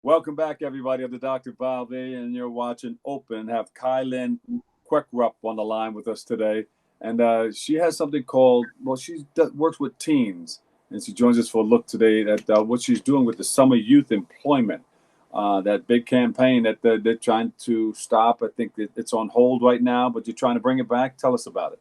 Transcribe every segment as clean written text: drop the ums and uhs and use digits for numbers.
Welcome back, everybody. I'm the Dr. Balve, and you're watching Open. Have Kai-Lin Kwek-Rupp on the line with us today. And she has something called, well, she works with teens. And she joins us for a look today at what she's doing with the summer youth employment. That big campaign that they're trying to stop. I think it's on hold right now, but you're trying to bring it back. Tell us about it.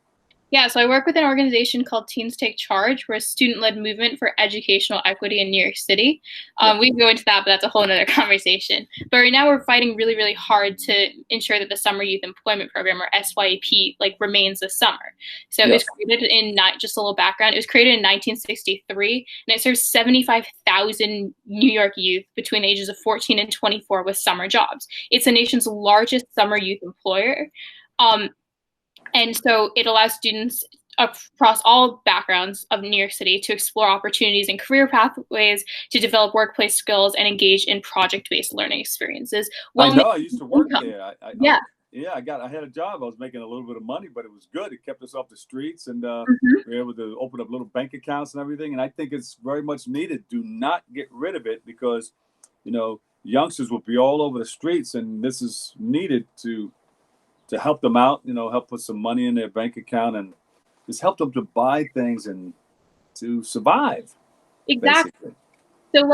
Yeah, so I work with an organization called Teens Take Charge. We're a student-led movement for educational equity in New York City. Yeah. We can go into that, but that's a whole other conversation. But right now, we're fighting really, really hard to ensure that the Summer Youth Employment Program, or SYEP, remains this summer. So it was created in just a little background. It was created in 1963, and it serves 75,000 New York youth between the ages of 14 and 24 with summer jobs. It's the nation's largest summer youth employer. And so it allows students across all backgrounds of New York City to explore opportunities and career pathways, to develop workplace skills, and engage in project-based learning experiences. I know. I used to work there. Yeah. I had a job. I was making a little bit of money, but it was good. It kept us off the streets, and we were able to open up little bank accounts and everything. And I think it's very much needed. Do not get rid of it because, youngsters will be all over the streets, and this is needed to help them out, help put some money in their bank account and just help them to buy things and to survive. Exactly. Basically. So,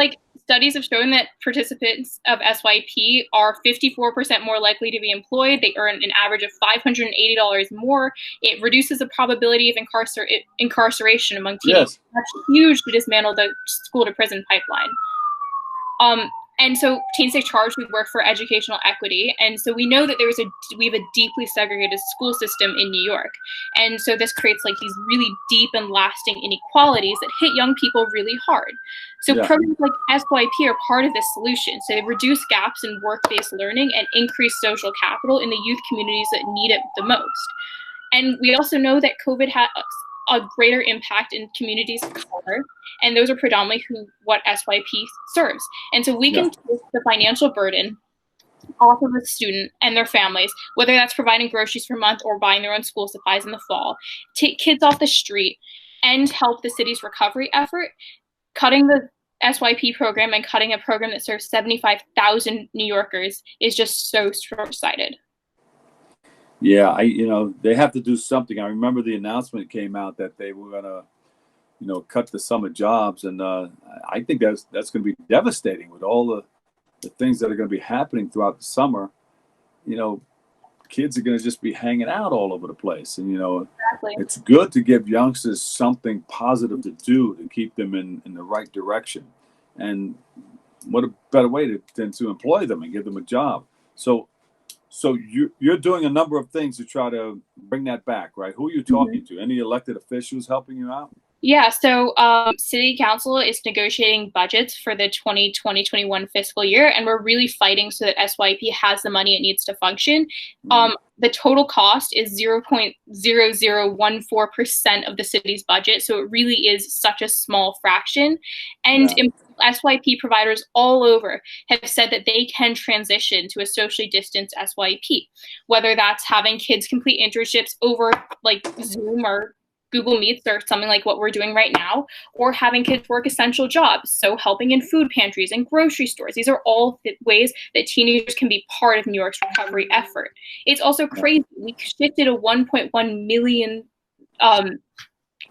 studies have shown that participants of SYP are 54% more likely to be employed. They earn an average of $580 more. It reduces the probability of incarceration among teenagers. Yes. That's huge to dismantle the school-to-prison pipeline. And so Teens Take Charge, we work for educational equity. And so we know that we have a deeply segregated school system in New York. And so this creates these really deep and lasting inequalities that hit young people really hard. So programs like SYP are part of this solution. So they reduce gaps in work-based learning and increase social capital in the youth communities that need it the most. And we also know that COVID had a greater impact in communities of color, and those are predominantly what SYP serves. And so we can take the financial burden off of a student and their families, whether that's providing groceries for a month or buying their own school supplies in the fall, take kids off the street, and help the city's recovery effort. Cutting the SYP program and cutting a program that serves 75,000 New Yorkers is just so short-sighted. Yeah, they have to do something. I remember the announcement came out that they were gonna, cut the summer jobs, and I think that's going to be devastating with all the things that are going to be happening throughout the summer. Kids are going to just be hanging out all over the place, and it's good to give youngsters something positive to do to keep them in the right direction. And what a better way than to employ them and give them a job. So you're doing a number of things to try to bring that back, right? Who are you talking to? Any elected officials helping you out? Yeah, so City Council is negotiating budgets for the 2020-21 fiscal year, and we're really fighting so that SYP has the money it needs to function. The total cost is 0.0014% of the city's budget, so it really is such a small fraction. And SYP providers all over have said that they can transition to a socially distanced SYP, whether that's having kids complete internships over Zoom or Google Meets or something like what we're doing right now, or having kids work essential jobs, so helping in food pantries and grocery stores. These are all ways that teenagers can be part of New York's recovery effort. It's also crazy. We shifted a 1.1 million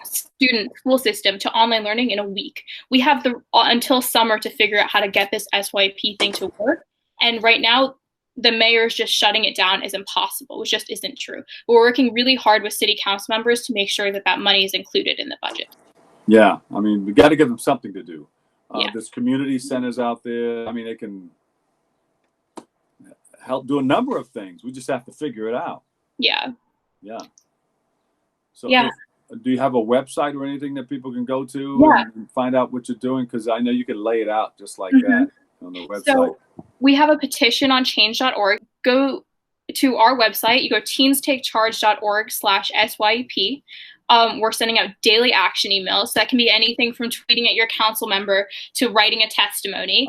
student school system to online learning in a week. We have until summer to figure out how to get this SYP thing to work. And right now, the mayor is just shutting it down as impossible, which just isn't true. But we're working really hard with city council members to make sure that money is included in the budget. Yeah, we got to give them something to do. There's community centers out there. They can help do a number of things. We just have to figure it out. Yeah. Yeah. So do you have a website or anything that people can go to and find out what you're doing? Because I know you can lay it out just like that on the website. So we have a petition on change.org. Go to our website. You go teenstakecharge.org/SYP. We're sending out daily action emails. So that can be anything from tweeting at your council member to writing a testimony.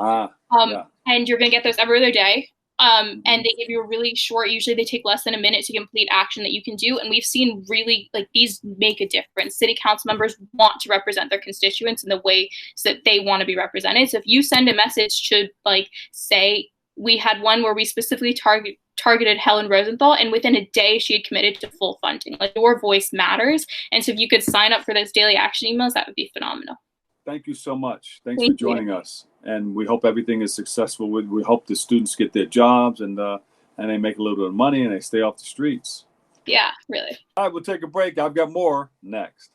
And you're going to get those every other day. And they give you a really short, usually they take less than a minute to complete action that you can do. And we've seen really, like, these make a difference. City council members want to represent their constituents in the way so that they want to be represented. So if you send a message to, like, say, we had one where we specifically targeted Helen Rosenthal, and within a day she had committed to full funding. Like, your voice matters. And so if you could sign up for those daily action emails, that would be phenomenal. Thank you so much. Thanks for joining us. And we hope everything is successful. We hope the students get their jobs and they make a little bit of money and they stay off the streets. Yeah, really. All right, we'll take a break. I've got more next.